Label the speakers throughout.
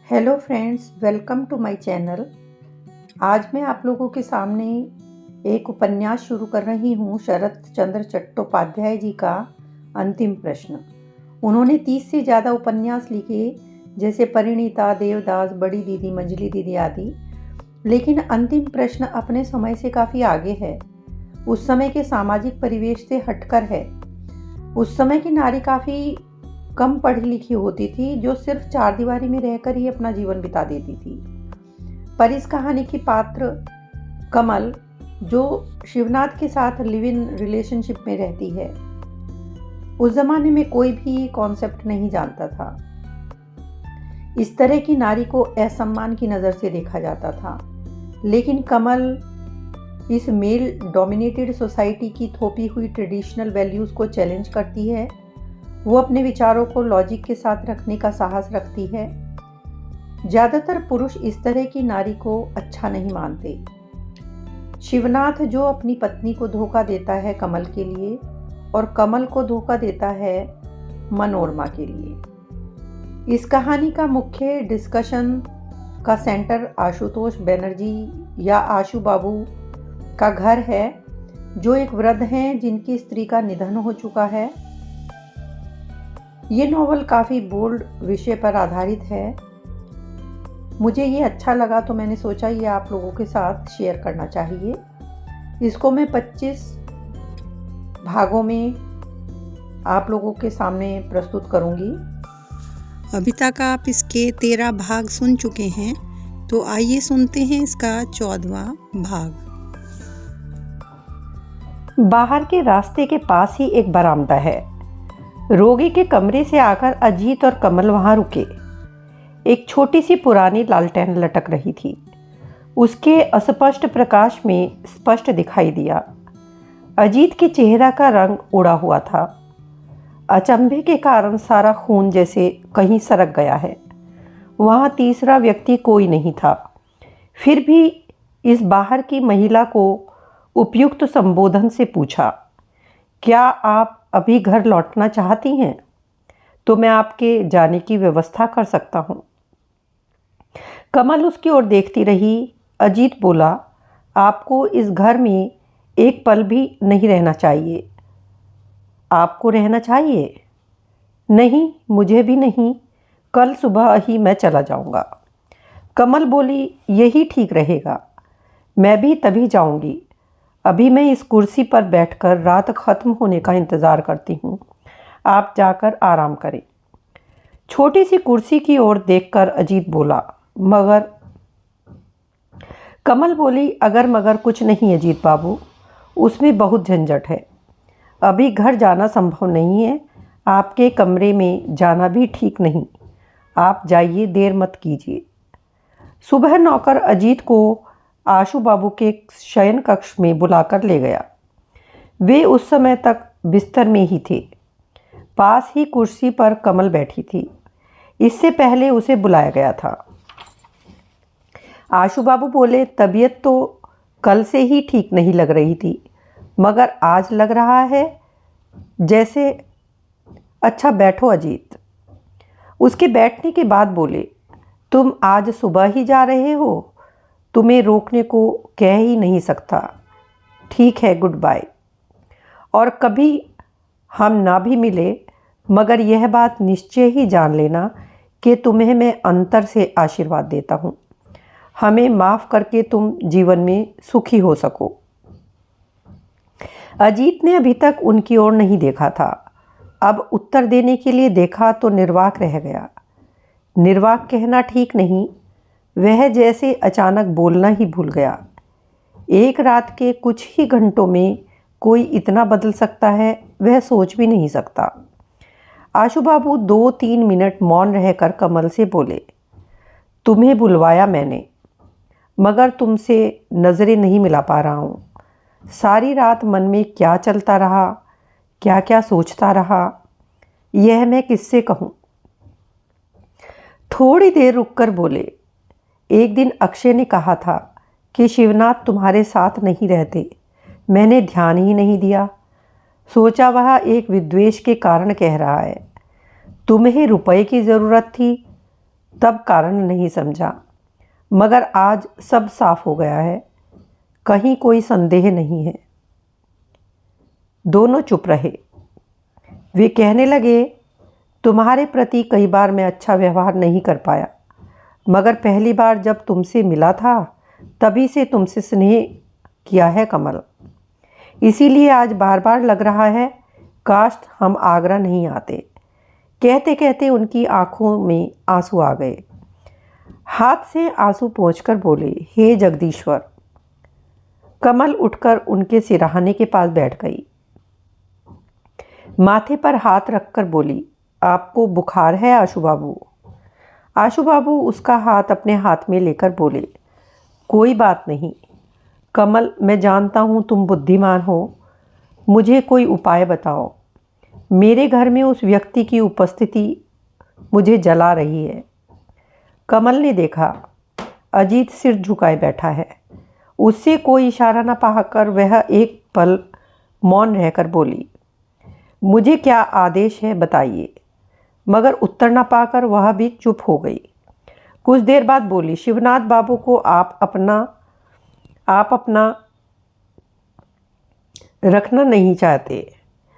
Speaker 1: Hello friends, welcome to my channel. आज मैं आप लोगों के सामने एक उपन्यास शुरू कर रही हूँ, शरत चंद्र चट्टोपाध्याय जी का अंतिम प्रश्न। उन्होंने 30 से ज़्यादा उपन्यास लिखे, जैसे परिणीता, देवदास, बड़ी दीदी, मंजली दीदी आदि। लेकिन अंतिम प्रश्न अपने समय से काफ़ी आगे है, उस समय के सामाजिक परिवेश से हटकर है। उस समय की नारी काफ़ी कम पढ़ी लिखी होती थी, जो सिर्फ चार दीवारी में रहकर ही अपना जीवन बिता देती थी। पर इस कहानी की पात्र कमल, जो शिवनाथ के साथ लिव इन रिलेशनशिप में रहती है, उस जमाने में कोई भी कॉन्सेप्ट नहीं जानता था। इस तरह की नारी को असम्मान की नज़र से देखा जाता था। लेकिन कमल इस मेल डोमिनेटेड सोसाइटी की थोपी हुई ट्रेडिशनल वैल्यूज़ को चैलेंज करती है। वो अपने विचारों को लॉजिक के साथ रखने का साहस रखती है। ज़्यादातर पुरुष इस तरह की नारी को अच्छा नहीं मानते। शिवनाथ, जो अपनी पत्नी को धोखा देता है कमल के लिए, और कमल को धोखा देता है मनोरमा के लिए। इस कहानी का मुख्य डिस्कशन का सेंटर आशुतोष बनर्जी या आशु बाबू का घर है, जो एक वृद्ध हैं जिनकी स्त्री का निधन हो चुका है। ये नॉवल काफ़ी बोल्ड विषय पर आधारित है। मुझे ये अच्छा लगा तो मैंने सोचा ये आप लोगों के साथ शेयर करना चाहिए। इसको मैं 25 भागों में आप लोगों के सामने प्रस्तुत करूंगी।
Speaker 2: अभी तक आप इसके 13 भाग सुन चुके हैं, तो आइए सुनते हैं इसका 14वां भाग।
Speaker 1: बाहर के रास्ते के पास ही एक बरामदा है। रोगी के कमरे से आकर अजीत और कमल वहां रुके। एक छोटी सी पुरानी लालटेन लटक रही थी। उसके अस्पष्ट प्रकाश में स्पष्ट दिखाई दिया। अजीत के चेहरा का रंग उड़ा हुआ था। अचंभे के कारण सारा खून जैसे कहीं सरक गया है। वहां तीसरा व्यक्ति कोई नहीं था। फिर भी इस बाहर की महिला को उपयुक्त संबोधन से पूछा, क्या आप अभी घर लौटना चाहती हैं? तो मैं आपके जाने की व्यवस्था कर सकता हूं। कमल उसकी ओर देखती रही। अजीत बोला, आपको इस घर में एक पल भी नहीं रहना चाहिए। आपको रहना चाहिए? नहीं, मुझे भी नहीं। कल सुबह ही मैं चला जाऊंगा। कमल बोली, यही ठीक रहेगा। मैं भी तभी जाऊंगी। अभी मैं इस कुर्सी पर बैठकर रात ख़त्म होने का इंतज़ार करती हूँ। आप जाकर आराम करें। छोटी सी कुर्सी की ओर देखकर अजीत बोला, मगर? कमल बोली, अगर मगर कुछ नहीं अजीत बाबू, उसमें बहुत झंझट है। अभी घर जाना संभव नहीं है। आपके कमरे में जाना भी ठीक नहीं। आप जाइए, देर मत कीजिए। सुबह नौकर अजीत को आशु बाबू के शयन कक्ष में बुलाकर ले गया। वे उस समय तक बिस्तर में ही थे। पास ही कुर्सी पर कमल बैठी थी। इससे पहले उसे बुलाया गया था। आशु बाबू बोले, तबीयत तो कल से ही ठीक नहीं लग रही थी, मगर आज लग रहा है जैसे। अच्छा, बैठो अजीत। उसके बैठने के बाद बोले, तुम आज सुबह ही जा रहे हो? तुम्हें रोकने को कह ही नहीं सकता। ठीक है, गुड बाय। और कभी हम ना भी मिले, मगर यह बात निश्चय ही जान लेना कि तुम्हें मैं अंतर से आशीर्वाद देता हूँ। हमें माफ़ करके तुम जीवन में सुखी हो सको। अजीत ने अभी तक उनकी ओर नहीं देखा था। अब उत्तर देने के लिए देखा तो निर्वाक रह गया। निर्वाक कहना ठीक नहीं, वह जैसे अचानक बोलना ही भूल गया। एक रात के कुछ ही घंटों में कोई इतना बदल सकता है, वह सोच भी नहीं सकता। आशु बाबू 2-3 मिनट मौन रहकर कमल से बोले, तुम्हें बुलवाया मैंने, मगर तुमसे नज़रें नहीं मिला पा रहा हूँ। सारी रात मन में क्या चलता रहा, क्या क्या सोचता रहा, यह मैं किससे कहूँ। थोड़ी देर रुककर बोले, एक दिन अक्षय ने कहा था कि शिवनाथ तुम्हारे साथ नहीं रहते। मैंने ध्यान ही नहीं दिया। सोचा वह एक विद्वेष के कारण कह रहा है। तुम्हें रुपए की ज़रूरत थी तब कारण नहीं समझा, मगर आज सब साफ हो गया है, कहीं कोई संदेह नहीं है। दोनों चुप रहे। वे कहने लगे, तुम्हारे प्रति कई बार मैं अच्छा व्यवहार नहीं कर पाया, मगर पहली बार जब तुमसे मिला था तभी से तुमसे स्नेह किया है कमल। इसीलिए आज बार बार लग रहा है काश हम आगरा नहीं आते। कहते कहते उनकी आंखों में आंसू आ गए। हाथ से आंसू पोंछकर बोले, हे जगदीश्वर। कमल उठकर उनके सिरहाने के पास बैठ गई। माथे पर हाथ रखकर बोली, आपको बुखार है आशु बाबू? आशु बाबू उसका हाथ अपने हाथ में लेकर बोले, कोई बात नहीं कमल, मैं जानता हूँ तुम बुद्धिमान हो, मुझे कोई उपाय बताओ। मेरे घर में उस व्यक्ति की उपस्थिति मुझे जला रही है। कमल ने देखा अजीत सिर झुकाए बैठा है। उससे कोई इशारा न पाकर वह एक पल मौन रहकर बोली, मुझे क्या आदेश है बताइए। मगर उत्तर न पाकर वह भी चुप हो गई। कुछ देर बाद बोली, शिवनाथ बाबू को आप अपना रखना नहीं चाहते,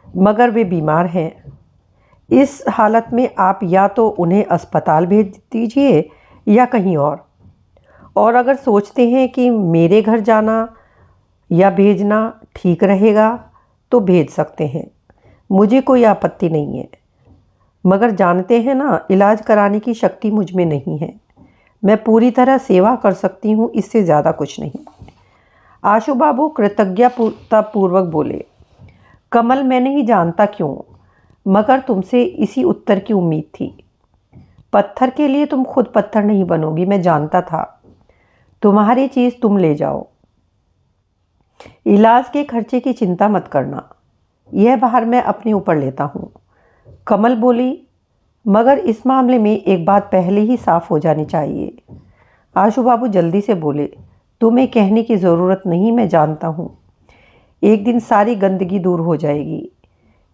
Speaker 1: मगर वे बीमार हैं। इस हालत में आप या तो उन्हें अस्पताल भेज दीजिए या कहीं और अगर सोचते हैं कि मेरे घर जाना या भेजना ठीक रहेगा तो भेज सकते हैं, मुझे कोई आपत्ति नहीं है। मगर जानते हैं ना, इलाज कराने की शक्ति मुझ में नहीं है। मैं पूरी तरह सेवा कर सकती हूँ, इससे ज़्यादा कुछ नहीं। आशु बाबू कृतज्ञतापूर्वक बोले, कमल मैं नहीं जानता क्यों, मगर तुमसे इसी उत्तर की उम्मीद थी। पत्थर के लिए तुम खुद पत्थर नहीं बनोगी, मैं जानता था। तुम्हारी चीज़ तुम ले जाओ, इलाज के खर्चे की चिंता मत करना, यह भार मैं अपने ऊपर लेता हूँ। कमल बोली, मगर इस मामले में एक बात पहले ही साफ हो जानी चाहिए। आशु बाबू जल्दी से बोले, तुम्हें कहने की ज़रूरत नहीं, मैं जानता हूँ। एक दिन सारी गंदगी दूर हो जाएगी।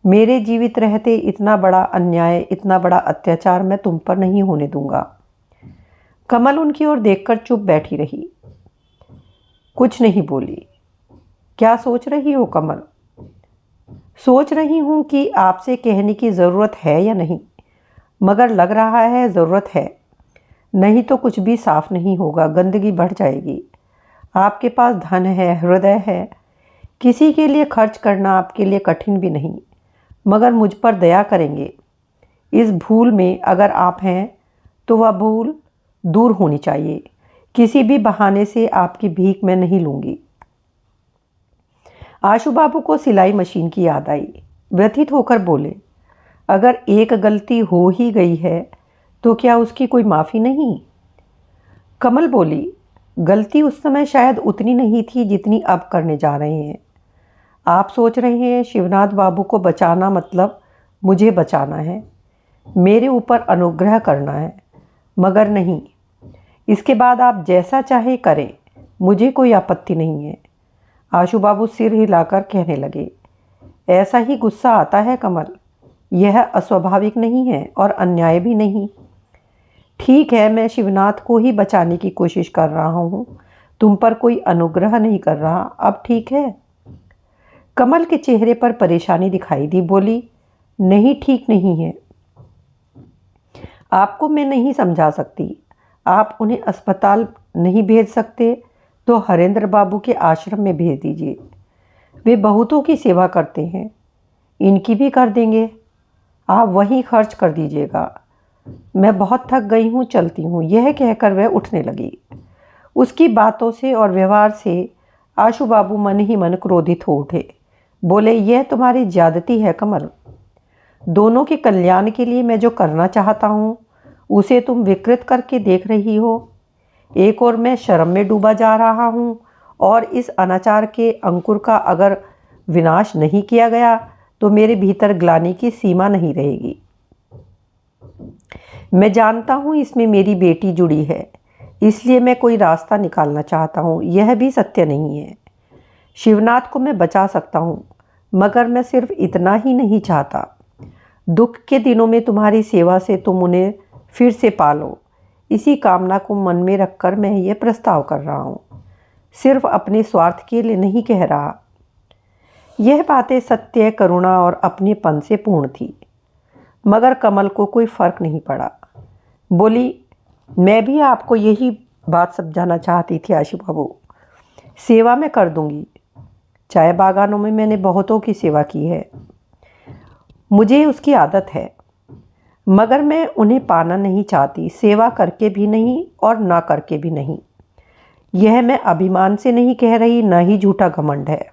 Speaker 1: मेरे जीवित रहते इतना बड़ा अन्याय, इतना बड़ा अत्याचार मैं तुम पर नहीं होने दूंगा। कमल उनकी ओर देखकर चुप बैठी रही, कुछ नहीं बोली। क्या सोच रही हो कमल? सोच रही हूँ कि आपसे कहने की ज़रूरत है या नहीं, मगर लग रहा है ज़रूरत है। नहीं तो कुछ भी साफ नहीं होगा, गंदगी बढ़ जाएगी। आपके पास धन है, हृदय है, किसी के लिए खर्च करना आपके लिए कठिन भी नहीं, मगर मुझ पर दया करेंगे। इस भूल में अगर आप हैं तो वह भूल दूर होनी चाहिए। किसी भी बहाने से आपकी भीख मैं नहीं लूँगी। आशु बाबू को सिलाई मशीन की याद आई। व्यथित होकर बोले, अगर एक गलती हो ही गई है तो क्या उसकी कोई माफ़ी नहीं? कमल बोली, गलती उस समय शायद उतनी नहीं थी जितनी अब करने जा रहे हैं। आप सोच रहे हैं शिवनाथ बाबू को बचाना मतलब मुझे बचाना है, मेरे ऊपर अनुग्रह करना है, मगर नहीं। इसके बाद आप जैसा चाहे करें, मुझे कोई आपत्ति नहीं है। आशु बाबू सिर हिलाकर कहने लगे, ऐसा ही गुस्सा आता है कमल, यह अस्वाभाविक नहीं है और अन्याय भी नहीं। ठीक है, मैं शिवनाथ को ही बचाने की कोशिश कर रहा हूँ, तुम पर कोई अनुग्रह नहीं कर रहा। अब ठीक है? कमल के चेहरे पर परेशानी दिखाई दी। बोली, नहीं ठीक नहीं है। आपको मैं नहीं समझा सकती। आप उन्हें अस्पताल नहीं भेज सकते तो हरेंद्र बाबू के आश्रम में भेज दीजिए। वे बहुतों की सेवा करते हैं, इनकी भी कर देंगे। आप वहीं खर्च कर दीजिएगा। मैं बहुत थक गई हूँ, चलती हूँ। यह कहकर वह उठने लगी। उसकी बातों से और व्यवहार से आशु बाबू मन ही मन क्रोधित हो उठे। बोले, यह तुम्हारी ज्यादती है कमल। दोनों के कल्याण के लिए मैं जो करना चाहता हूँ उसे तुम विकृत करके देख रही हो। एक और मैं शर्म में डूबा जा रहा हूँ और इस अनाचार के अंकुर का अगर विनाश नहीं किया गया तो मेरे भीतर ग्लानि की सीमा नहीं रहेगी। मैं जानता हूँ इसमें मेरी बेटी जुड़ी है, इसलिए मैं कोई रास्ता निकालना चाहता हूँ। यह भी सत्य नहीं है। शिवनाथ को मैं बचा सकता हूँ, मगर मैं सिर्फ इतना ही नहीं चाहता। दुख के दिनों में तुम्हारी सेवा से तुम उन्हें फिर से पालो, इसी कामना को मन में रखकर मैं ये प्रस्ताव कर रहा हूँ, सिर्फ अपने स्वार्थ के लिए नहीं कह रहा। यह बातें सत्य, करुणा और अपनेपन से पूर्ण थी। मगर कमल को कोई फर्क नहीं पड़ा। बोली, मैं भी आपको यही बात समझाना चाहती थी आशु बाबू। सेवा मैं कर दूंगी। चाय बागानों में मैंने बहुतों की सेवा की है, मुझे उसकी आदत है, मगर मैं उन्हें पाना नहीं चाहती, सेवा करके भी नहीं और ना करके भी नहीं। यह मैं अभिमान से नहीं कह रही, ना ही झूठा घमंड है।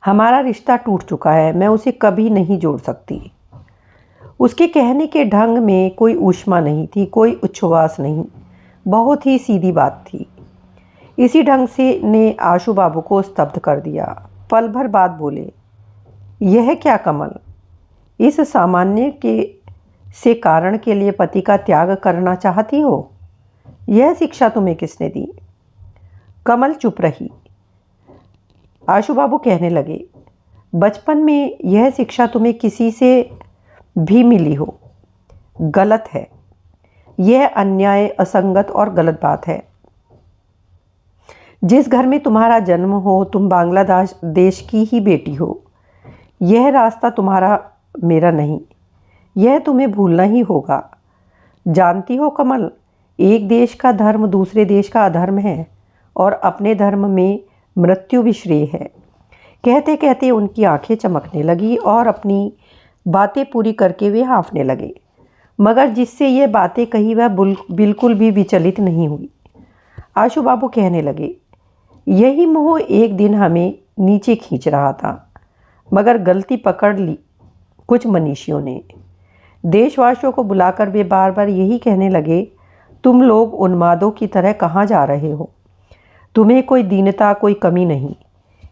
Speaker 1: हमारा रिश्ता टूट चुका है, मैं उसे कभी नहीं जोड़ सकती। उसके कहने के ढंग में कोई ऊष्मा नहीं थी, कोई उच्छ्वास नहीं, बहुत ही सीधी बात थी। इसी ढंग से ने आशु बाबू को स्तब्ध कर दिया। पल भर बाद बोले, यह क्या कमल, इस सामान्य से कारण के लिए पति का त्याग करना चाहती हो? यह शिक्षा तुम्हें किसने दी? कमल चुप रही। आशु बाबू कहने लगे, बचपन में यह शिक्षा तुम्हें किसी से भी मिली हो, गलत है। यह अन्याय, असंगत और गलत बात है। जिस घर में तुम्हारा जन्म हो, तुम बांग्लादेश की ही बेटी हो। यह रास्ता तुम्हारा, मेरा नहीं। यह तुम्हें भूलना ही होगा। जानती हो कमल, एक देश का धर्म दूसरे देश का अधर्म है और अपने धर्म में मृत्यु भी श्रेय है। कहते कहते उनकी आंखें चमकने लगी और अपनी बातें पूरी करके वे हाँफने लगे, मगर जिससे ये बातें कही वह बिल्कुल भी विचलित नहीं हुई। आशु बाबू कहने लगे, यही मोह एक दिन हमें नीचे खींच रहा था, मगर गलती पकड़ ली कुछ मनीषियों ने। देशवासियों को बुलाकर वे बार बार यही कहने लगे, तुम लोग उन्मादों की तरह कहाँ जा रहे हो? तुम्हें कोई दीनता, कोई कमी नहीं।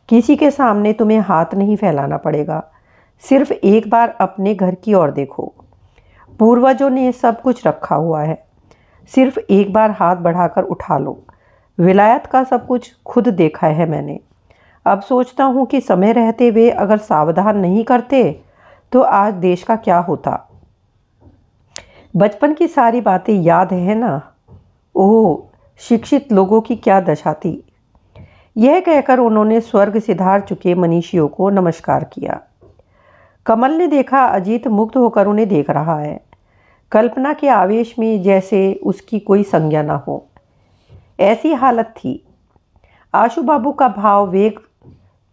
Speaker 1: किसी के सामने तुम्हें हाथ नहीं फैलाना पड़ेगा। सिर्फ एक बार अपने घर की ओर देखो। पूर्वजों ने सब कुछ रखा हुआ है, सिर्फ एक बार हाथ बढ़ाकर उठा लो। विलायत का सब कुछ खुद देखा है मैंने। अब सोचता हूँ कि समय रहते वे अगर सावधान नहीं करते तो आज देश का क्या होता। बचपन की सारी बातें याद है ना? ओह, शिक्षित लोगों की क्या दशा थी। यह कहकर उन्होंने स्वर्ग सिधार चुके मनीषियों को नमस्कार किया। कमल ने देखा, अजीत मुग्ध होकर उन्हें देख रहा है, कल्पना के आवेश में जैसे उसकी कोई संज्ञा न हो, ऐसी हालत थी। आशु बाबू का भाव वेग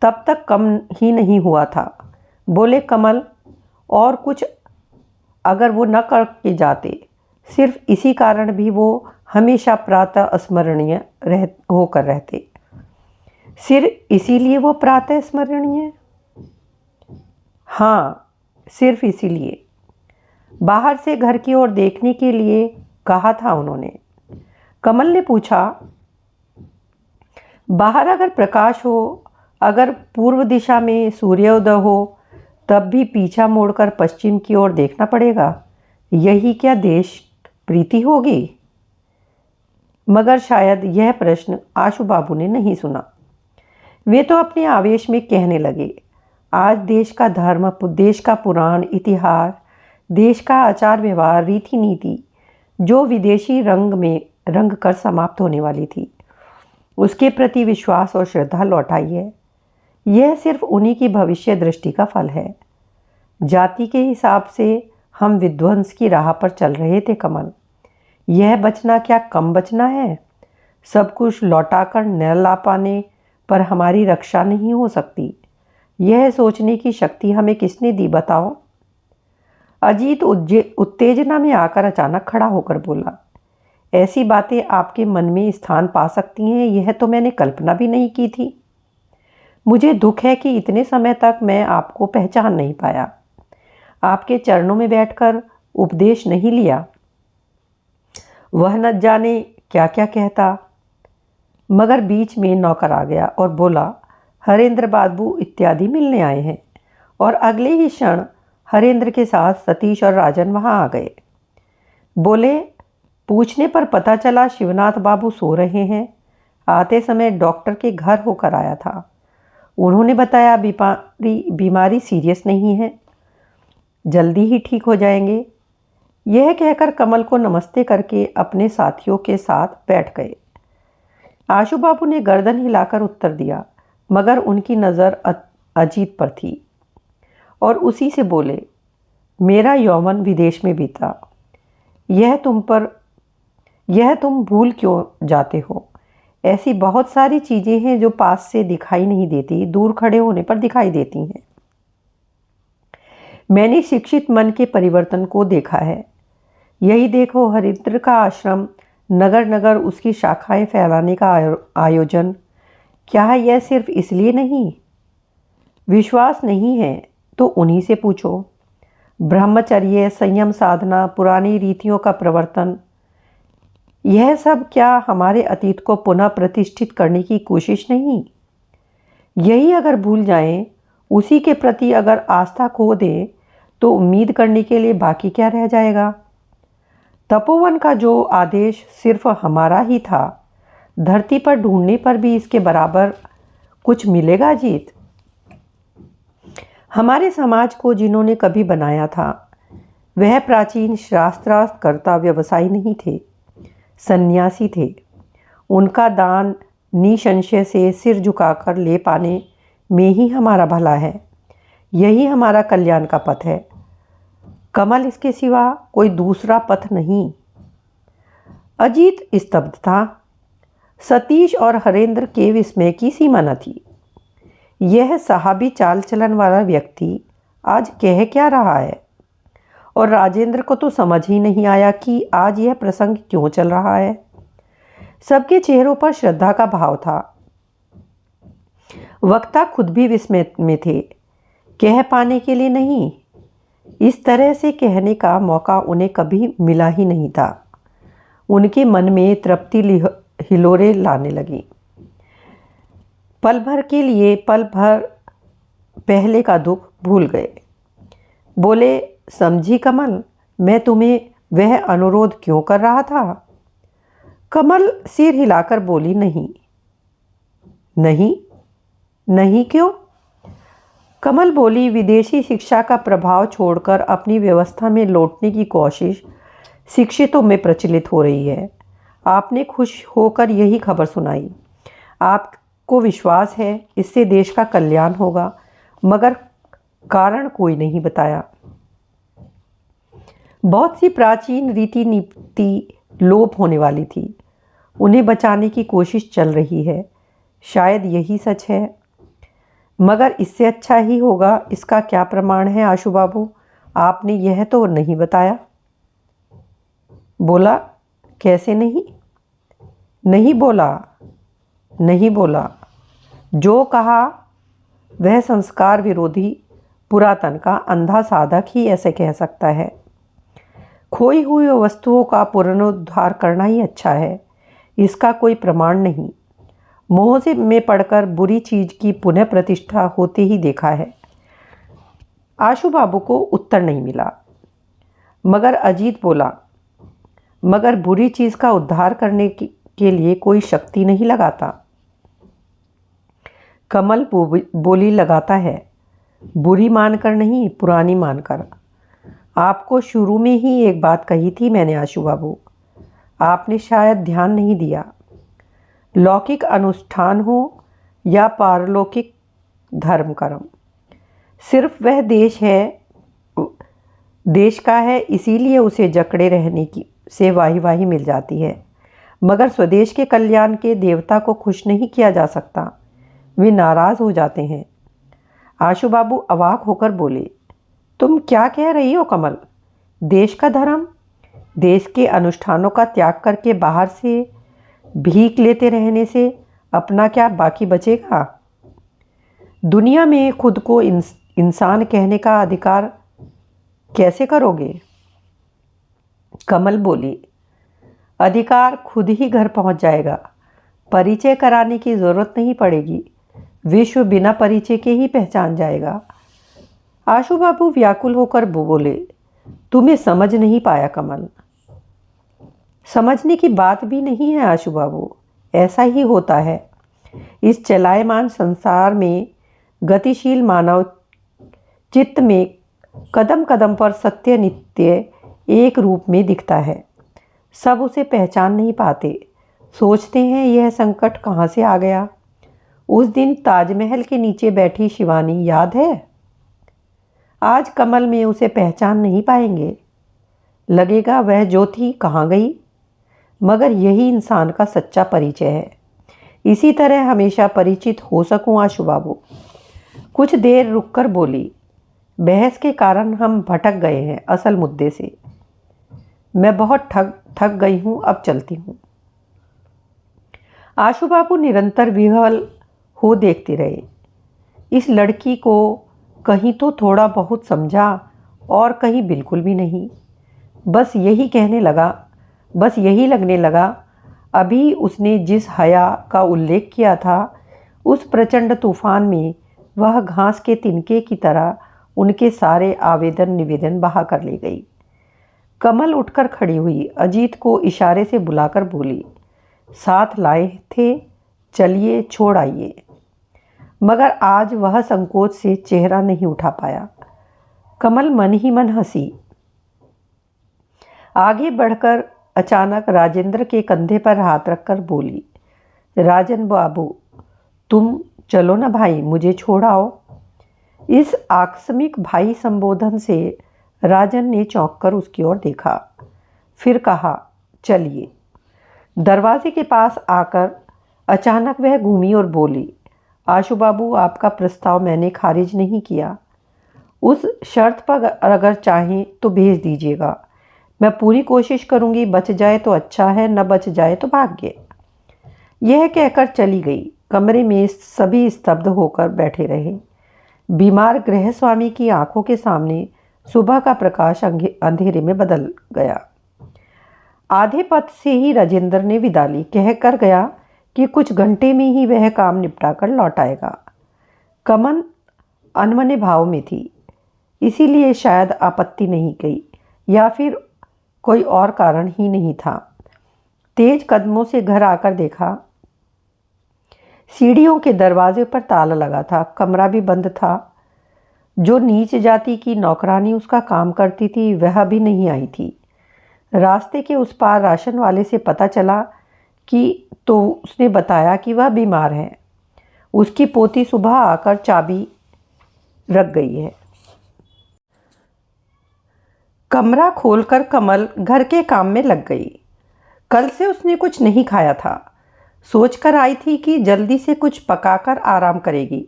Speaker 1: तब तक कम ही नहीं हुआ था। बोले, कमल, और कुछ अगर वो न करके जाते, सिर्फ इसी कारण भी वो हमेशा प्रातः स्मरणीय होकर रहते। सिर्फ इसीलिए वो प्रातः स्मरणीय? हाँ, सिर्फ इसीलिए। बाहर से घर की ओर देखने के लिए कहा था उन्होंने। कमल ने पूछा, बाहर अगर प्रकाश हो, अगर पूर्व दिशा में सूर्योदय हो, तब भी पीछा मोड़कर पश्चिम की ओर देखना पड़ेगा? यही क्या देश प्रीति होगी? मगर शायद यह प्रश्न आशु बाबू ने नहीं सुना। वे तो अपने आवेश में कहने लगे, आज देश का धर्म, देश का पुराण, इतिहास, देश का आचार व्यवहार, रीति नीति जो विदेशी रंग में रंग कर समाप्त होने वाली थी, उसके प्रति विश्वास और श्रद्धा लौटाई है। यह सिर्फ उन्हीं की भविष्य दृष्टि का फल है। जाति के हिसाब से हम विध्वंस की राह पर चल रहे थे कमल। यह बचना क्या कम बचना है? सब कुछ लौटाकर न ला पाने पर हमारी रक्षा नहीं हो सकती। यह सोचने की शक्ति हमें किसने दी बताओ? अजीत उत्तेजना में आकर अचानक खड़ा होकर बोला, ऐसी बातें आपके मन में स्थान पा सकती हैं, यह तो मैंने कल्पना भी नहीं की थी। मुझे दुख है कि इतने समय तक मैं आपको पहचान नहीं पाया, आपके चरणों में बैठकर उपदेश नहीं लिया। वह न जाने क्या क्या कहता। मगर बीच में नौकर आ गया और बोला, हरेंद्र बाबू इत्यादि मिलने आए हैं। और अगले ही क्षण हरेंद्र के साथ सतीश और राजन वहां आ गए। बोले, पूछने पर पता चला शिवनाथ बाबू सो रहे हैं। आते समय डॉक्टर के घर होकर आया था। उन्होंने बताया बीमारी सीरियस नहीं है, जल्दी ही ठीक हो जाएंगे। यह कहकर कमल को नमस्ते करके अपने साथियों के साथ बैठ गए। आशु बाबू ने गर्दन हिलाकर उत्तर दिया, मगर उनकी नज़र अजीत पर थी और उसी से बोले, मेरा यौवन विदेश में बीता। यह तुम भूल क्यों जाते हो? ऐसी बहुत सारी चीज़ें हैं जो पास से दिखाई नहीं देती, दूर खड़े होने पर दिखाई देती हैं। मैंने शिक्षित मन के परिवर्तन को देखा है। यही देखो, हरिद्र का आश्रम, नगर नगर उसकी शाखाएं फैलाने का आयोजन। क्या यह सिर्फ इसलिए नहीं? विश्वास नहीं है तो उन्हीं से पूछो। ब्रह्मचर्य, संयम साधना, पुरानी रीतियों का प्रवर्तन, यह सब क्या हमारे अतीत को पुनः प्रतिष्ठित करने की कोशिश नहीं? यही अगर भूल जाएं, उसी के प्रति अगर आस्था खो दें, तो उम्मीद करने के लिए बाकी क्या रह जाएगा? तपोवन का जो आदेश सिर्फ हमारा ही था, धरती पर ढूंढने पर भी इसके बराबर कुछ मिलेगा जीत? हमारे समाज को जिन्होंने कभी बनाया था, वह प्राचीन शास्त्रार्थकर्ता व्यवसायी नहीं थे, सन्यासी थे। उनका दान निसंशय से सिर झुकाकर ले पाने में ही हमारा भला है। यही हमारा कल्याण का पथ है कमल, इसके सिवा कोई दूसरा पथ नहीं। अजीत स्तब्ध था। सतीश और हरेंद्र के विस्मय की सीमा न थी। यह साहबी चाल चलन वाला व्यक्ति आज कह क्या रहा है? और राजेंद्र को तो समझ ही नहीं आया कि आज यह प्रसंग क्यों चल रहा है। सबके चेहरों पर श्रद्धा का भाव था। वक्ता खुद भी विस्मय में थे। कह पाने के लिए नहीं, इस तरह से कहने का मौका उन्हें कभी मिला ही नहीं था। उनके मन में तृप्ति हिलोरे लाने लगी। पल भर पहले का दुख भूल गए। बोले, समझी कमल, मैं तुम्हें वह अनुरोध क्यों कर रहा था? कमल सिर हिलाकर बोली, नहीं। नहीं? नहीं क्यों? कमल बोली, विदेशी शिक्षा का प्रभाव छोड़कर अपनी व्यवस्था में लौटने की कोशिश शिक्षितों में प्रचलित हो रही है। आपने खुश होकर यही खबर सुनाई। आपको विश्वास है इससे देश का कल्याण होगा, मगर कारण कोई नहीं बताया। बहुत सी प्राचीन रीति नीति लोप होने वाली थी, उन्हें बचाने की कोशिश चल रही है। शायद यही सच है, मगर इससे अच्छा ही होगा। इसका क्या प्रमाण है आशु बाबू? आपने यह तो नहीं बताया। बोला, कैसे नहीं? नहीं बोला। जो कहा वह संस्कार विरोधी पुरातन का अंधा साधक ही ऐसे कह सकता है। खोई हुई वस्तुओं का पुनरुद्धार करना ही अच्छा है, इसका कोई प्रमाण नहीं। मोह से में पड़कर बुरी चीज की पुनः प्रतिष्ठा होते ही देखा है। आशु बाबू को उत्तर नहीं मिला, मगर अजीत बोला, मगर बुरी चीज का उद्धार करने के लिए कोई शक्ति नहीं लगाता। कमल बोली, लगाता है, बुरी मानकर नहीं, पुरानी मानकर। आपको शुरू में ही एक बात कही थी मैंने आशु बाबू, आपने शायद ध्यान नहीं दिया। लौकिक अनुष्ठान हो या पारलौकिक धर्म कर्म, सिर्फ वह देश का है, इसीलिए उसे जकड़े रहने की से वाही मिल जाती है। मगर स्वदेश के कल्याण के देवता को खुश नहीं किया जा सकता, वे नाराज हो जाते हैं। आशु बाबू अवाक होकर बोले, तुम क्या कह रही हो कमल? देश का धर्म, देश के अनुष्ठानों का त्याग करके बाहर से भीख लेते रहने से अपना क्या बाकी बचेगा? दुनिया में खुद को इंसान कहने का अधिकार कैसे करोगे? कमल बोली, अधिकार खुद ही घर पहुंच जाएगा, परिचय कराने की जरूरत नहीं पड़ेगी, विश्व बिना परिचय के ही पहचान जाएगा। आशु बाबू व्याकुल होकर बोले, तुम्हें समझ नहीं पाया कमल। समझने की बात भी नहीं है आशु बाबू, ऐसा ही होता है। इस चलायमान संसार में गतिशील मानव चित्त में कदम कदम पर सत्य नित्य एक रूप में दिखता है। सब उसे पहचान नहीं पाते, सोचते हैं यह संकट कहाँ से आ गया। उस दिन ताजमहल के नीचे बैठी शिवानी याद है? आज कमल में उसे पहचान नहीं पाएंगे, लगेगा वह जो थी कहाँ गई। मगर यही इंसान का सच्चा परिचय है। इसी तरह हमेशा परिचित हो सकूं आशु बाबू। कुछ देर रुककर बोली, बहस के कारण हम भटक गए हैं असल मुद्दे से। मैं बहुत थक गई हूँ, अब चलती हूँ। आशु बाबू निरंतर विह्वल हो देखते रहे। इस लड़की को कहीं तो थोड़ा बहुत समझा और कहीं बिल्कुल भी नहीं। बस यही लगने लगा अभी उसने जिस हया का उल्लेख किया था, उस प्रचंड तूफान में वह घास के तिनके की तरह उनके सारे आवेदन निवेदन बहा कर ले गई। कमल उठकर खड़ी हुई, अजीत को इशारे से बुलाकर बोली, साथ लाए थे, चलिए छोड़ आइए। मगर आज वह संकोच से चेहरा नहीं उठा पाया। कमल मन ही मन हंसी। आगे बढ़कर अचानक राजेंद्र के कंधे पर हाथ रखकर बोली, राजन बाबू तुम चलो ना भाई, मुझे छोड़ाओ। इस आकस्मिक भाई संबोधन से राजन ने चौंक कर उसकी ओर देखा, फिर कहा, चलिए। दरवाजे के पास आकर अचानक वह घूमी और बोली, आशु बाबू आपका प्रस्ताव मैंने खारिज नहीं किया। उस शर्त पर अगर चाहें तो भेज दीजिएगा। मैं पूरी कोशिश करूंगी, बच जाए तो अच्छा है, न बच जाए तो भाग्य। यह कहकर चली गई। कमरे में सभी स्तब्ध होकर बैठे रहे। बीमार गृहस्वामी की आंखों के सामने सुबह का प्रकाश अंधेरे में बदल गया। आधे पथ से ही राजेंद्र ने विदा ली, कहकर गया कि कुछ घंटे में ही वह काम निपटाकर लौट आएगा। कमल अनमने भाव में थी, इसीलिए शायद आपत्ति नहीं गई, या फिर कोई और कारण ही नहीं था। तेज कदमों से घर आकर देखा, सीढ़ियों के दरवाजे पर ताला लगा था, कमरा भी बंद था। जो नीच जाति की नौकरानी उसका काम करती थी वह भी नहीं आई थी। रास्ते के उस पार राशन वाले से पता चला कि तो उसने बताया कि वह बीमार है। उसकी पोती सुबह आकर चाबी रख गई है। कमरा खोलकर कमल घर के काम में लग गई। कल से उसने कुछ नहीं खाया था। सोचकर आई थी कि जल्दी से कुछ पकाकर आराम करेगी।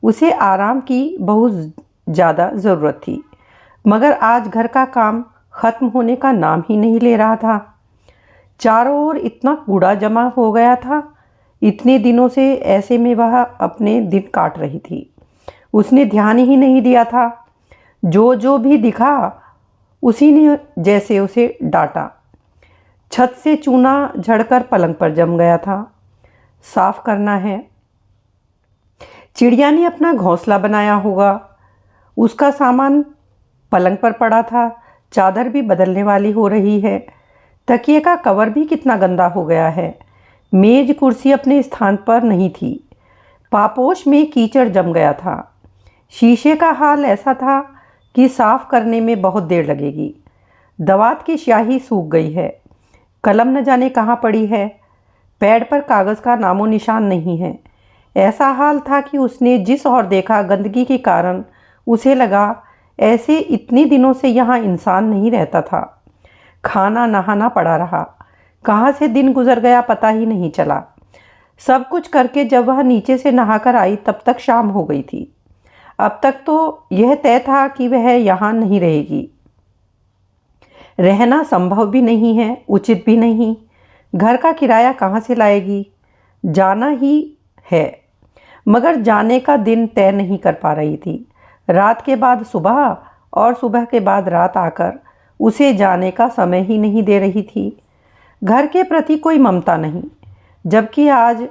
Speaker 1: उसे आराम की बहुत ज़्यादा ज़रूरत थी, मगर आज घर का काम ख़त्म होने का नाम ही नहीं ले रहा था। चारों ओर इतना कूड़ा जमा हो गया था। इतने दिनों से ऐसे में वह अपने दिन काट रही थी। उसने ध्यान ही नहीं दिया था। जो भी दिखा उसी ने जैसे उसे डांटा। छत से चूना झड़कर पलंग पर जम गया था। साफ करना है। चिड़िया ने अपना घोंसला बनाया होगा। उसका सामान पलंग पर पड़ा था। चादर भी बदलने वाली हो रही है। तकिए का कवर भी कितना गंदा हो गया है। मेज कुर्सी अपने स्थान पर नहीं थी। पापोश में कीचड़ जम गया था। शीशे का हाल ऐसा था कि साफ करने में बहुत देर लगेगी। दवात की स्याही सूख गई है। कलम न जाने कहाँ पड़ी है। पैड पर कागज़ का नामो निशान नहीं है। ऐसा हाल था कि उसने जिस और देखा, गंदगी के कारण उसे लगा ऐसे इतने दिनों से यहाँ इंसान नहीं रहता था। खाना नहाना पड़ा रहा। कहाँ से दिन गुजर गया पता ही नहीं चला। सब कुछ करके जब वह नीचे से नहाकर आई तब तक शाम हो गई थी। अब तक तो यह तय था कि वह यहाँ नहीं रहेगी। रहना संभव भी नहीं है, उचित भी नहीं। घर का किराया कहाँ से लाएगी? जाना ही है, मगर जाने का दिन तय नहीं कर पा रही थी। रात के बाद सुबह और सुबह के बाद रात आकर उसे जाने का समय ही नहीं दे रही थी। घर के प्रति कोई ममता नहीं, जबकि आज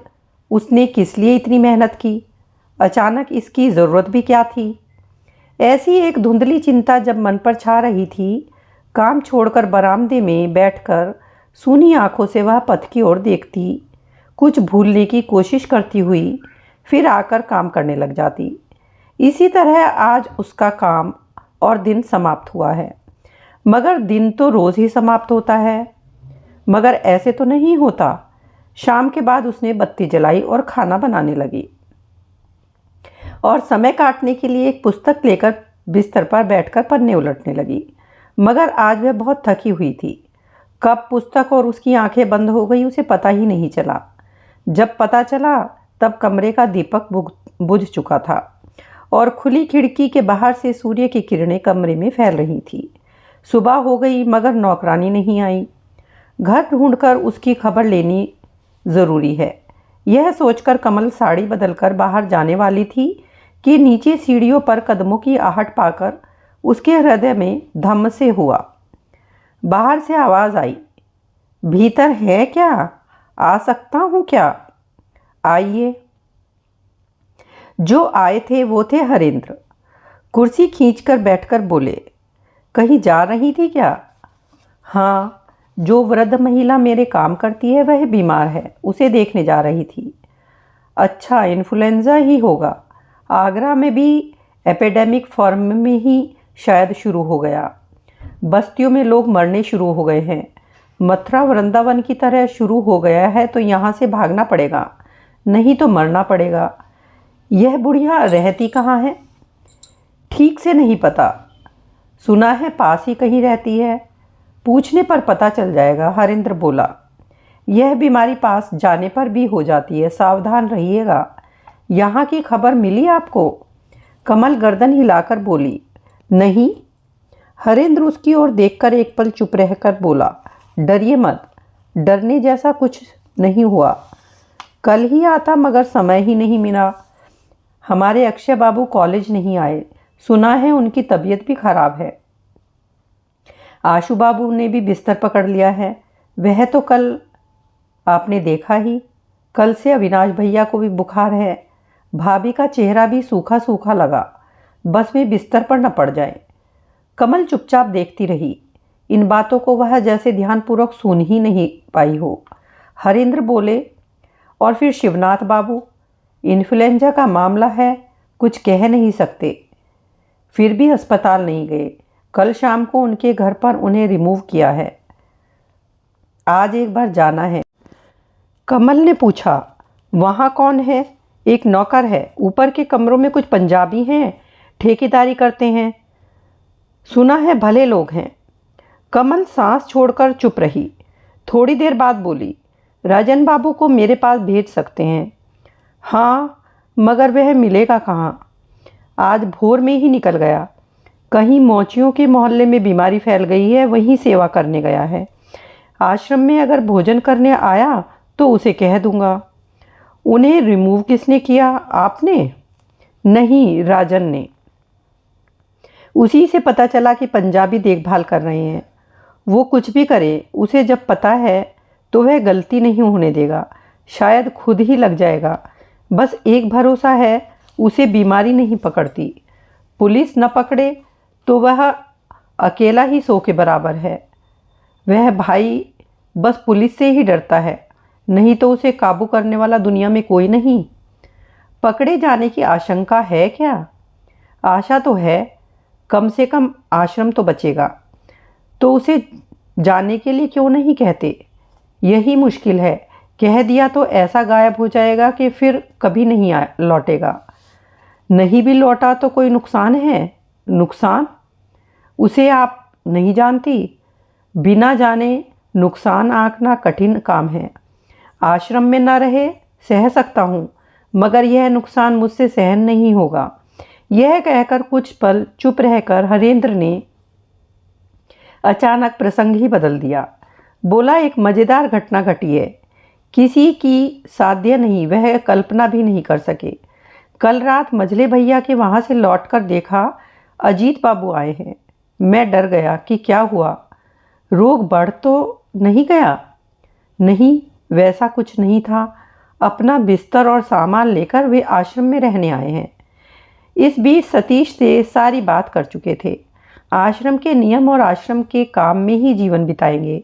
Speaker 1: उसने किस लिए इतनी मेहनत की? अचानक इसकी ज़रूरत भी क्या थी? ऐसी एक धुंधली चिंता जब मन पर छा रही थी, काम छोड़कर बरामदे में बैठकर सूनी आंखों से वह पथ की ओर देखती, कुछ भूलने की कोशिश करती हुई, फिर आकर काम करने लग जाती। इसी तरह आज उसका काम और दिन समाप्त हुआ है। मगर दिन तो रोज़ ही समाप्त होता है। मगर ऐसे तो नहीं होता। शाम के बाद उसने बत्ती जलाई और खाना बनाने लगी और समय काटने के लिए एक पुस्तक लेकर बिस्तर पर बैठकर पन्ने उलटने लगी। मगर आज वह बहुत थकी हुई थी। कब पुस्तक और उसकी आंखें बंद हो गई उसे पता ही नहीं चला। जब पता चला तब कमरे का दीपक बुझ चुका था और खुली खिड़की के बाहर से सूर्य की किरणें कमरे में फैल रही थी। सुबह हो गई मगर नौकरानी नहीं आई। घर ढूंढकर उसकी खबर लेनी ज़रूरी है। यह सोचकर कमल साड़ी बदलकर बाहर जाने वाली थी कि नीचे सीढ़ियों पर कदमों की आहट पाकर उसके हृदय में धम्म से हुआ। बाहर से आवाज़ आई, भीतर है क्या? आ सकता हूँ क्या? आइए। जो आए थे वो थे हरेंद्र। कुर्सी खींचकर बैठकर बोले, कहीं जा रही थी क्या? हाँ, जो वृद्ध महिला मेरे काम करती है वह बीमार है, उसे देखने जा रही थी। अच्छा, इन्फ्लुएंजा ही होगा। आगरा में भी एपिडेमिक फॉर्म में ही शायद शुरू हो गया। बस्तियों में लोग मरने शुरू हो गए हैं। मथुरा वृंदावन की तरह शुरू हो गया है तो यहाँ से भागना पड़ेगा, नहीं तो मरना पड़ेगा। यह बुढ़िया रहती कहाँ है? ठीक से नहीं पता। सुना है पास ही कहीं रहती है। पूछने पर पता चल जाएगा, हरेंद्र बोला। यह बीमारी पास जाने पर भी हो जाती है, सावधान रहिएगा। यहाँ की खबर मिली आपको? कमल गर्दन हिलाकर बोली, नहीं। हरेंद्र उसकी ओर देखकर एक पल चुप रहकर बोला, डरिए मत, डरने जैसा कुछ नहीं हुआ। कल ही आता मगर समय ही नहीं मिला। हमारे अक्षय बाबू कॉलेज नहीं आए, सुना है उनकी तबीयत भी खराब है। आशु बाबू ने भी बिस्तर पकड़ लिया है, वह तो कल आपने देखा ही। कल से अविनाश भैया को भी बुखार है। भाभी का चेहरा भी सूखा सूखा लगा, बस वे बिस्तर पर न पड़ जाए। कमल चुपचाप देखती रही। इन बातों को वह जैसे ध्यानपूर्वक सुन ही नहीं पाई हो। हरेंद्र बोले, और फिर शिवनाथ बाबू? इन्फ्लुएंजा का मामला है, कुछ कह नहीं सकते। फिर भी अस्पताल नहीं गए। कल शाम को उनके घर पर उन्हें रिमूव किया है। आज एक बार जाना है। कमल ने पूछा, वहाँ कौन है? एक नौकर है, ऊपर के कमरों में कुछ पंजाबी हैं, ठेकेदारी करते हैं। सुना है भले लोग हैं। कमल सांस छोड़कर चुप रही। थोड़ी देर बाद बोली, राजन बाबू को मेरे पास भेज सकते हैं। हाँ, मगर वह मिलेगा कहाँ? आज भोर में ही निकल गया। कहीं मौचियों के मोहल्ले में बीमारी फैल गई है, वहीं सेवा करने गया है। आश्रम में अगर भोजन करने आया तो उसे कह दूंगा। उन्हें रिमूव किसने किया, आपने? नहीं, राजन ने। उसी से पता चला कि पंजाबी देखभाल कर रहे हैं। वो कुछ भी करे, उसे जब पता है तो वह गलती नहीं होने देगा, शायद खुद ही लग जाएगा। बस एक भरोसा है, उसे बीमारी नहीं पकड़ती। पुलिस न पकड़े तो वह अकेला ही 100 के बराबर है। वह भाई बस पुलिस से ही डरता है, नहीं तो उसे काबू करने वाला दुनिया में कोई नहीं। पकड़े जाने की आशंका है क्या? आशा तो है, कम से कम आश्रम तो बचेगा। तो उसे जाने के लिए क्यों नहीं कहते? यही मुश्किल है। कह दिया तो ऐसा गायब हो जाएगा कि फिर कभी नहीं लौटेगा। नहीं भी लौटा तो कोई नुकसान है? नुकसान? उसे आप नहीं जानती। बिना जाने नुकसान आंकना कठिन काम है। आश्रम में न रहे सह सकता हूँ, मगर यह नुकसान मुझसे सहन नहीं होगा। यह कहकर कुछ पल चुप रहकर हरेंद्र ने अचानक प्रसंग ही बदल दिया। बोला, एक मज़ेदार घटना घटी है, किसी की साध्य नहीं, वह कल्पना भी नहीं कर सके। कल रात मझले भैया के वहाँ से लौटकर देखा अजीत बाबू आए हैं। मैं डर गया कि क्या हुआ, रोग बढ़ तो नहीं गया? नहीं, वैसा कुछ नहीं था। अपना बिस्तर और सामान लेकर वे आश्रम में रहने आए हैं। इस बीच सतीश से सारी बात कर चुके थे। आश्रम के नियम और आश्रम के काम में ही जीवन बिताएंगे,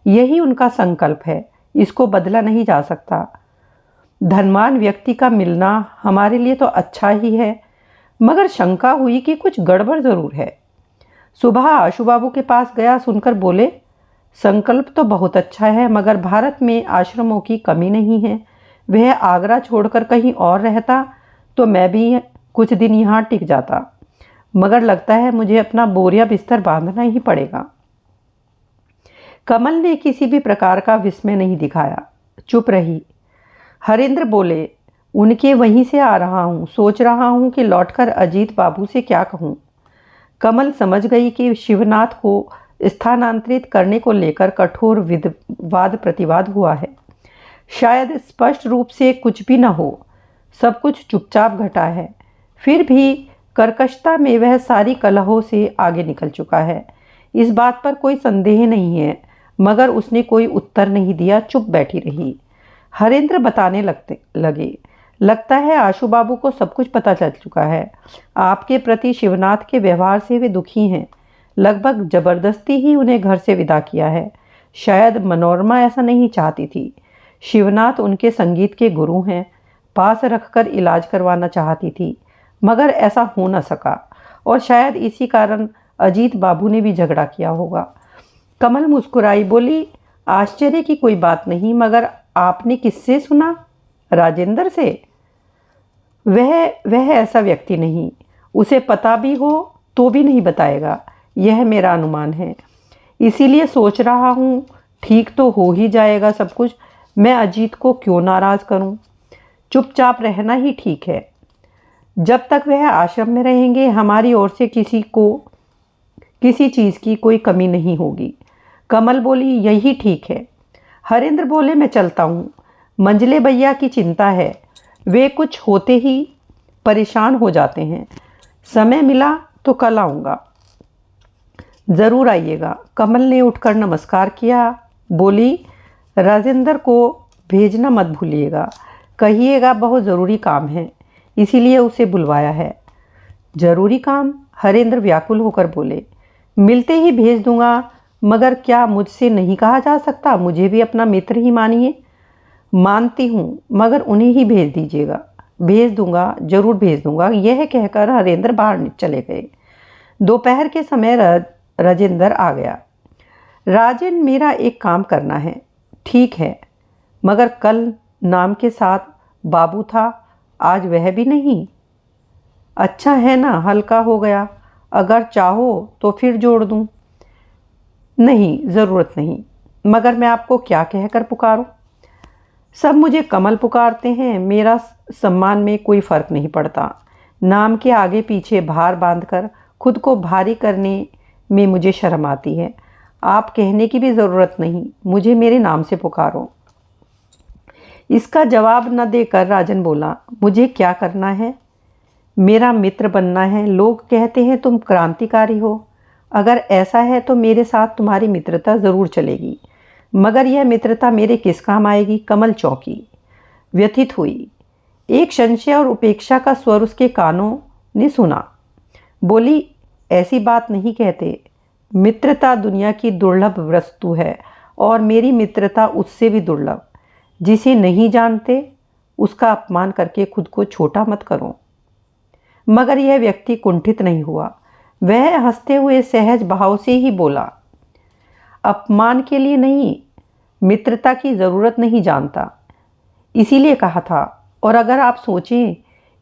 Speaker 1: यही उनका संकल्प है। इसको बदला नहीं जा सकता। धनवान व्यक्ति का मिलना हमारे लिए तो अच्छा ही है, मगर शंका हुई कि कुछ गड़बड़ ज़रूर है। सुबह आशु बाबू के पास गया, सुनकर बोले, संकल्प तो बहुत अच्छा है, मगर भारत में आश्रमों की कमी नहीं है। वह आगरा छोड़कर कहीं और रहता तो मैं भी कुछ दिन यहाँ टिक जाता, मगर लगता है मुझे अपना बोरिया बिस्तर बांधना ही पड़ेगा। कमल ने किसी भी प्रकार का विस्मय नहीं दिखाया, चुप रही। हरेंद्र बोले, उनके वहीं से आ रहा हूँ, सोच रहा हूँ कि लौटकर अजीत बाबू से क्या कहूँ। कमल समझ गई कि शिवनाथ को स्थानांतरित करने को लेकर कठोर वाद प्रतिवाद हुआ है। शायद स्पष्ट रूप से कुछ भी न हो, सब कुछ चुपचाप घटा है, फिर भी कर्कशता में वह सारी कलहों से आगे निकल चुका है। इस बात पर कोई संदेह नहीं है, मगर उसने कोई उत्तर नहीं दिया, चुप बैठी रही। हरेंद्र बताने लगे, लगता है आशु बाबू को सब कुछ पता चल चुका है। आपके प्रति शिवनाथ के व्यवहार से वे दुखी हैं, लगभग जबरदस्ती ही उन्हें घर से विदा किया है। शायद मनोरमा ऐसा नहीं चाहती थी। शिवनाथ उनके संगीत के गुरु हैं, पास रखकर इलाज करवाना चाहती थी, मगर ऐसा हो न सका, और शायद इसी कारण अजीत बाबू ने भी झगड़ा किया होगा। कमल मुस्कुराई, बोली, आश्चर्य की कोई बात नहीं, मगर आपने किससे सुना? राजेंद्र से? वह ऐसा व्यक्ति नहीं, उसे पता भी हो तो भी नहीं बताएगा, यह मेरा अनुमान है। इसीलिए सोच रहा हूँ ठीक तो हो ही जाएगा सब कुछ, मैं अजीत को क्यों नाराज़ करूँ। चुपचाप रहना ही ठीक है। जब तक वह आश्रम में रहेंगे हमारी ओर से किसी चीज़ की कोई कमी नहीं होगी। कमल बोली, यही ठीक है। हरेंद्र बोले, मैं चलता हूँ, मंजले भैया की चिंता है, वे कुछ होते ही परेशान हो जाते हैं। समय मिला तो कल आऊँगा, ज़रूर आइएगा। कमल ने उठकर नमस्कार किया, बोली, राजेंद्र को भेजना मत भूलिएगा, कहिएगा बहुत ज़रूरी काम है, इसीलिए उसे बुलवाया है। ज़रूरी काम? हरेंद्र व्याकुल होकर बोले, मिलते ही भेज दूंगा, मगर क्या मुझसे नहीं कहा जा सकता? मुझे भी अपना मित्र ही मानिए। मानती हूँ, मगर उन्हें ही भेज दीजिएगा। भेज दूंगा, जरूर भेज दूंगा। यह कहकर हरेंद्र बाहर चले गए। दोपहर के समय राजेंद्र आ गया। राजन, मेरा एक काम करना है। ठीक है, मगर कल नाम के साथ बाबू था, आज वह भी नहीं। अच्छा है ना, हल्का हो गया। अगर चाहो तो फिर जोड़ दूं। नहीं, ज़रूरत नहीं, मगर मैं आपको क्या कहकर पुकारूं? सब मुझे कमल पुकारते हैं, मेरा सम्मान में कोई फ़र्क नहीं पड़ता। नाम के आगे पीछे भार बांधकर खुद को भारी करने में मुझे शर्म आती है। आप कहने की भी ज़रूरत नहीं, मुझे मेरे नाम से पुकारो। इसका जवाब न देकर राजन बोला, मुझे क्या करना है? मेरा मित्र बनना है। लोग कहते हैं तुम क्रांतिकारी हो। अगर ऐसा है तो मेरे साथ तुम्हारी मित्रता ज़रूर चलेगी, मगर यह मित्रता मेरे किस काम आएगी? कमल चौंकी, व्यथित हुई। एक संशय और उपेक्षा का स्वर उसके कानों ने सुना। बोली, ऐसी बात नहीं कहते। मित्रता दुनिया की दुर्लभ वस्तु है, और मेरी मित्रता उससे भी दुर्लभ। जिसे नहीं जानते उसका अपमान करके खुद को छोटा मत करो। मगर यह व्यक्ति कुंठित नहीं हुआ। वह हंसते हुए सहज भाव से ही बोला, अपमान के लिए नहीं, मित्रता की ज़रूरत नहीं जानता, इसीलिए कहा था। और अगर आप सोचें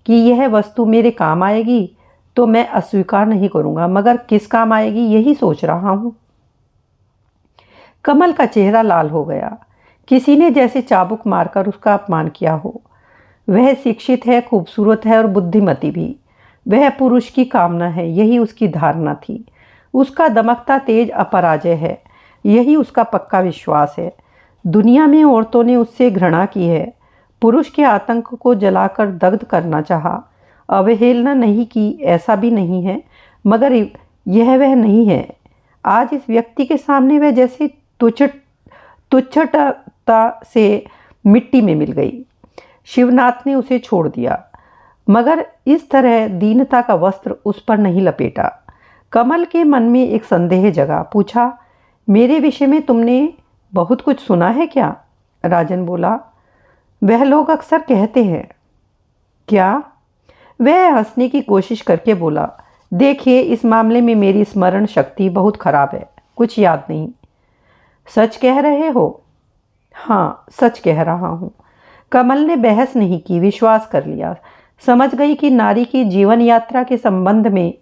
Speaker 1: कि यह वस्तु मेरे काम आएगी तो मैं अस्वीकार नहीं करूँगा, मगर किस काम आएगी यही सोच रहा हूँ। कमल का चेहरा लाल हो गया। किसी ने जैसे चाबुक मारकर उसका अपमान किया हो। वह शिक्षित है, खूबसूरत है और बुद्धिमती भी। वह पुरुष की कामना है, यही उसकी धारणा थी। उसका दमकता तेज अपराजय है, यही उसका पक्का विश्वास है। दुनिया में औरतों ने उससे घृणा की है, पुरुष के आतंक को जलाकर दग्ध करना चाहा, अवहेलना नहीं की, ऐसा भी नहीं है, मगर यह वह नहीं है। आज इस व्यक्ति के सामने वह जैसे तुच्छता से मिट्टी में मिल गई। शिवनाथ ने उसे छोड़ दिया, मगर इस तरह दीनता का वस्त्र उस पर नहीं लपेटा। कमल के मन में एक संदेह जगा। पूछा, मेरे विषय में तुमने बहुत कुछ सुना है क्या? राजन बोला, वह लोग अक्सर कहते हैं। क्या? वह हंसने की कोशिश करके बोला, देखिए, इस मामले में मेरी स्मरण शक्ति बहुत खराब है, कुछ याद नहीं। सच कह रहे हो? हाँ, सच कह रहा हूँ। कमल ने बहस नहीं की, विश्वास कर लिया। समझ गई कि नारी की जीवन यात्रा के संबंध में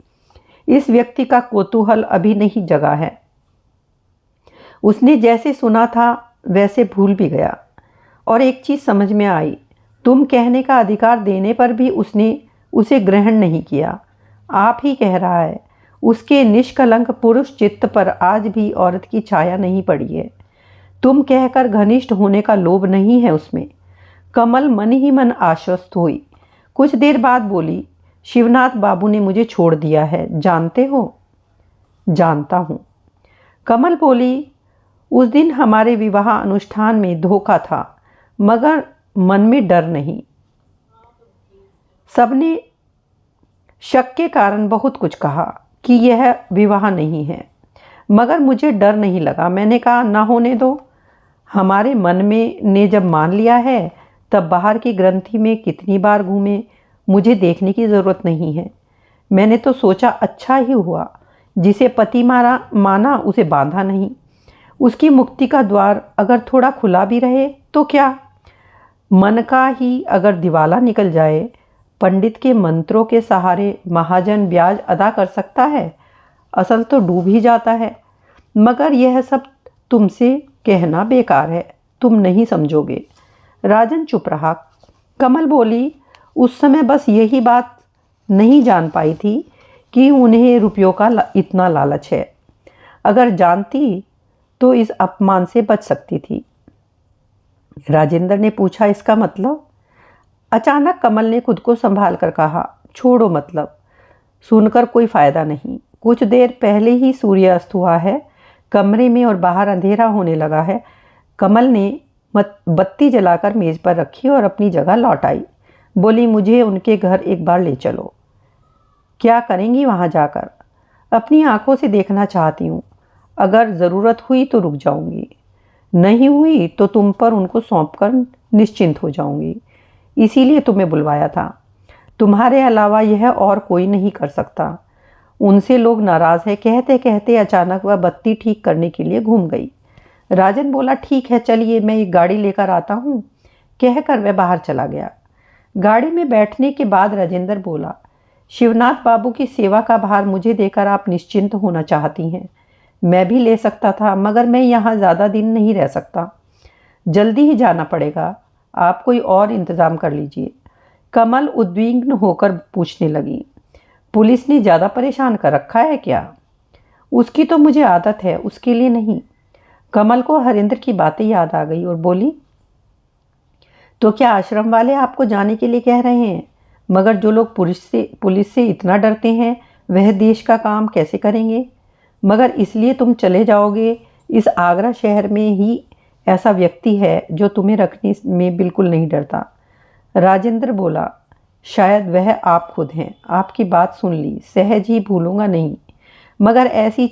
Speaker 1: इस व्यक्ति का कौतूहल अभी नहीं जगा है। उसने जैसे सुना था वैसे भूल भी गया। और एक चीज़ समझ में आई, तुम कहने का अधिकार देने पर भी उसने उसे ग्रहण नहीं किया। आप ही कह रहा है, उसके निष्कलंक पुरुष चित्त पर आज भी औरत की छाया नहीं पड़ी है। तुम कहकर घनिष्ठ होने का लोभ नहीं है उसमें। कमल मन ही मन आश्वस्त हुई। कुछ देर बाद बोली, शिवनाथ बाबू ने मुझे छोड़ दिया है, जानते हो? जानता हूँ। कमल बोली, उस दिन हमारे विवाह अनुष्ठान में धोखा था, मगर मन में डर नहीं। सबने शक के कारण बहुत कुछ कहा कि यह विवाह नहीं है, मगर मुझे डर नहीं लगा। मैंने कहा, ना होने दो। हमारे मन में ने जब मान लिया है, तब बाहर की ग्रंथि में कितनी बार घूमे, मुझे देखने की ज़रूरत नहीं है। मैंने तो सोचा अच्छा ही हुआ, जिसे पति माना उसे बांधा नहीं। उसकी मुक्ति का द्वार अगर थोड़ा खुला भी रहे तो क्या? मन का ही अगर दिवाला निकल जाए, पंडित के मंत्रों के सहारे महाजन ब्याज अदा कर सकता है, असल तो डूब ही जाता है। मगर यह सब तुमसे कहना बेकार है, तुम नहीं समझोगे। राजन चुप रहा। कमल बोली, उस समय बस यही बात नहीं जान पाई थी कि उन्हें रुपयों का इतना लालच है। अगर जानती तो इस अपमान से बच सकती थी। राजेंद्र ने पूछा, इसका मतलब? अचानक कमल ने खुद को संभाल कर कहा, छोड़ो, मतलब सुनकर कोई फायदा नहीं। कुछ देर पहले ही सूर्यास्त हुआ है, कमरे में और बाहर अंधेरा होने लगा है। कमल ने बत्ती जलाकर मेज पर रखी और अपनी जगह लौट आई। बोली, मुझे उनके घर एक बार ले चलो। क्या करेंगी वहाँ जाकर? अपनी आंखों से देखना चाहती हूँ। अगर ज़रूरत हुई तो रुक जाऊंगी, नहीं हुई तो तुम पर उनको सौंपकर निश्चिंत हो जाऊंगी। इसीलिए तुम्हें बुलवाया था। तुम्हारे अलावा यह और कोई नहीं कर सकता। उनसे लोग नाराज़ है। कहते कहते अचानक वह बत्ती ठीक करने के लिए घूम गई। राजन बोला, ठीक है, चलिए मैं एक गाड़ी लेकर आता हूँ। कहकर वह बाहर चला गया। गाड़ी में बैठने के बाद राजेंद्र बोला, शिवनाथ बाबू की सेवा का भार मुझे देकर आप निश्चिंत होना चाहती हैं। मैं भी ले सकता था, मगर मैं यहाँ ज़्यादा दिन नहीं रह सकता, जल्दी ही जाना पड़ेगा। आप कोई और इंतज़ाम कर लीजिए। कमल उद्विग्न होकर पूछने लगी, पुलिस ने ज़्यादा परेशान कर रखा है क्या? उसकी तो मुझे आदत है, उसके लिए नहीं। कमल को हरेंद्र की बातें याद आ गई और बोली, तो क्या आश्रम वाले आपको जाने के लिए कह रहे हैं? मगर जो लोग पुलिस से इतना डरते हैं, वह देश का काम कैसे करेंगे? मगर इसलिए तुम चले जाओगे? इस आगरा शहर में ही ऐसा व्यक्ति है जो तुम्हें रखने में बिल्कुल नहीं डरता। राजेंद्र बोला, शायद वह आप खुद हैं। आपकी बात सुन ली, सहज ही भूलूंगा नहीं। मगर ऐसी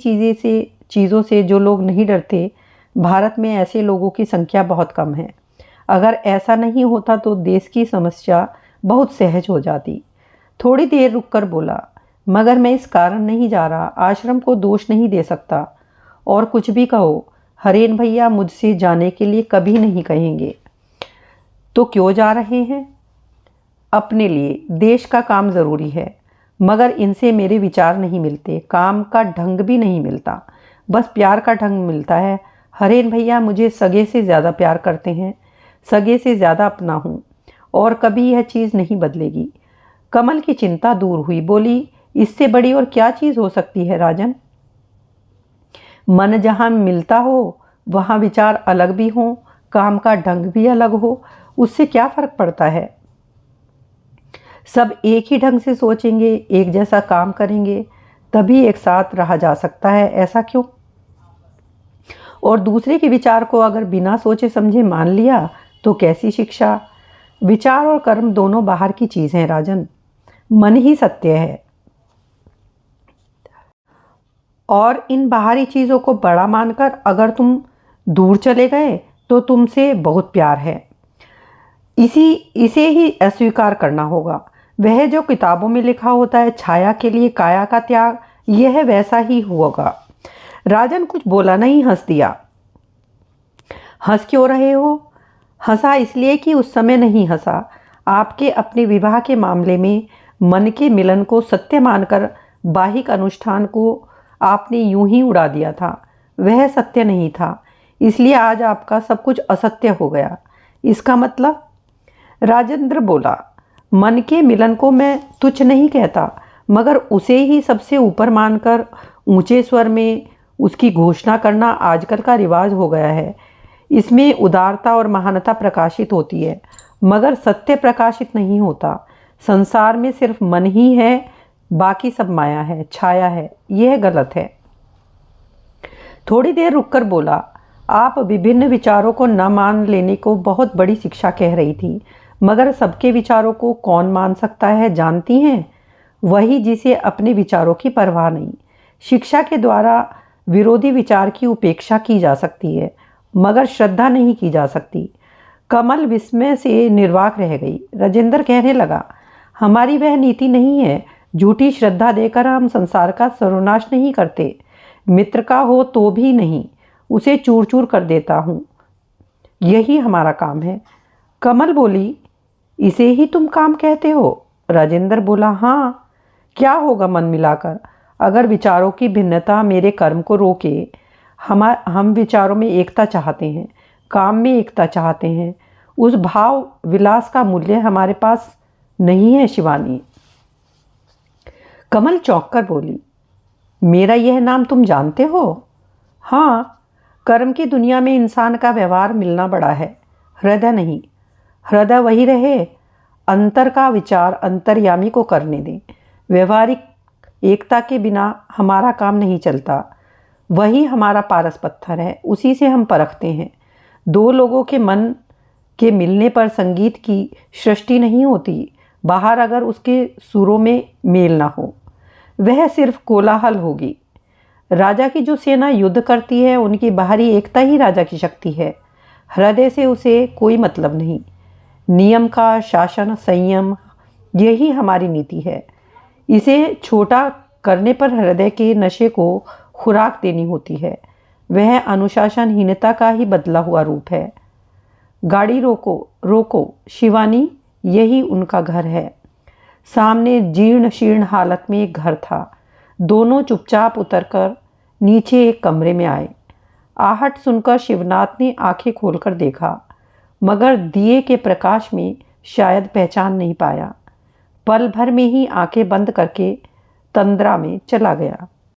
Speaker 1: चीज़ों से जो लोग नहीं डरते, भारत में ऐसे लोगों की संख्या बहुत कम है। अगर ऐसा नहीं होता तो देश की समस्या बहुत सहज हो जाती। थोड़ी देर रुककर बोला, मगर मैं इस कारण नहीं जा रहा। आश्रम को दोष नहीं दे सकता। और कुछ भी कहो, हरेन भैया मुझसे जाने के लिए कभी नहीं कहेंगे। तो क्यों जा रहे हैं? अपने लिए। देश का काम ज़रूरी है, मगर इनसे मेरे विचार नहीं मिलते। काम का ढंग भी नहीं मिलता, बस प्यार का ढंग मिलता है। हरेन भैया मुझे सगे से ज़्यादा प्यार करते हैं, सगे से ज़्यादा अपना हूँ, और कभी यह चीज़ नहीं बदलेगी। कमल की चिंता दूर हुई। बोली, इससे बड़ी और क्या चीज़ हो सकती है राजन? मन जहाँ मिलता हो वहाँ विचार अलग भी हों, काम का ढंग भी अलग हो, उससे क्या फ़र्क पड़ता है? सब एक ही ढंग से सोचेंगे, एक जैसा काम करेंगे, तभी एक साथ रहा जा सकता है। ऐसा क्यों? और दूसरे के विचार को अगर बिना सोचे समझे मान लिया तो कैसी शिक्षा? विचार और कर्म दोनों बाहर की चीज़ हैं राजन, मन ही सत्य है। और इन बाहरी चीज़ों को बड़ा मानकर अगर तुम दूर चले गए तो तुमसे बहुत प्यार है, इसे ही अस्वीकार करना होगा। वह जो किताबों में लिखा होता है, छाया के लिए काया का त्याग, यह वैसा ही होगा। राजन कुछ बोला नहीं, हंस दिया। हंस क्यों रहे हो? हंसा इसलिए कि उस समय नहीं हंसा। आपके अपने विवाह के मामले में मन के मिलन को सत्य मानकर बाहिक अनुष्ठान को आपने यूं ही उड़ा दिया था। वह सत्य नहीं था, इसलिए आज आपका सब कुछ असत्य हो गया। इसका मतलब? राजेंद्र बोला, मन के मिलन को मैं तुच्छ नहीं कहता, मगर उसे ही सबसे ऊपर मानकर ऊंचे स्वर में उसकी घोषणा करना आजकल का रिवाज हो गया है। इसमें उदारता और महानता प्रकाशित होती है, मगर सत्य प्रकाशित नहीं होता। संसार में सिर्फ मन ही है, बाकी सब माया है, छाया है। यह गलत है। थोड़ी देर रुककर बोला, आप विभिन्न विचारों को न मान लेने को बहुत बड़ी शिक्षा कह रही थी, मगर सबके विचारों को कौन मान सकता है जानती हैं? वही जिसे अपने विचारों की परवाह नहीं। शिक्षा के द्वारा विरोधी विचार की उपेक्षा की जा सकती है, मगर श्रद्धा नहीं की जा सकती। कमल विस्मय से निर्वाक रह गई। राजेंद्र कहने लगा, हमारी वह नीति नहीं है। झूठी श्रद्धा देकर हम संसार का सर्वनाश नहीं करते। मित्र का हो तो भी नहीं, उसे चूर चूर कर देता हूँ। यही हमारा काम है। कमल बोली, इसे ही तुम काम कहते हो? राजेंद्र बोला, हाँ। क्या होगा मन मिलाकर? अगर विचारों की भिन्नता मेरे कर्म को रोके। हम विचारों में एकता चाहते हैं, काम में एकता चाहते हैं। उस भाव विलास का मूल्य हमारे पास नहीं है शिवानी। कमल चौंक कर बोली, मेरा यह नाम तुम जानते हो? हाँ। कर्म की दुनिया में इंसान का व्यवहार मिलना बड़ा है, हृदय नहीं। हृदय वही रहे। अंतर का विचार अंतर्यामी को करने दें। व्यवहारिक एकता के बिना हमारा काम नहीं चलता। वही हमारा पारस पत्थर है, उसी से हम परखते हैं। दो लोगों के मन के मिलने पर संगीत की सृष्टि नहीं होती, बाहर अगर उसके सुरों में मेल ना हो। वह सिर्फ कोलाहल होगी। राजा की जो सेना युद्ध करती है, उनकी बाहरी एकता ही राजा की शक्ति है। हृदय से उसे कोई मतलब नहीं। नियम का शासन, संयम, यही हमारी नीति है। इसे छोटा करने पर हृदय के नशे को खुराक देनी होती है। वह अनुशासनहीनता का ही बदला हुआ रूप है। गाड़ी रोको, रोको शिवानी, यही उनका घर है। सामने जीर्ण शीर्ण हालत में एक घर था। दोनों चुपचाप उतरकर नीचे एक कमरे में आए। आहट सुनकर शिवनाथ ने आंखें खोलकर देखा, मगर दिए के प्रकाश में शायद पहचान नहीं पाया। पल भर में ही आंखें बंद करके तंद्रा में चला गया।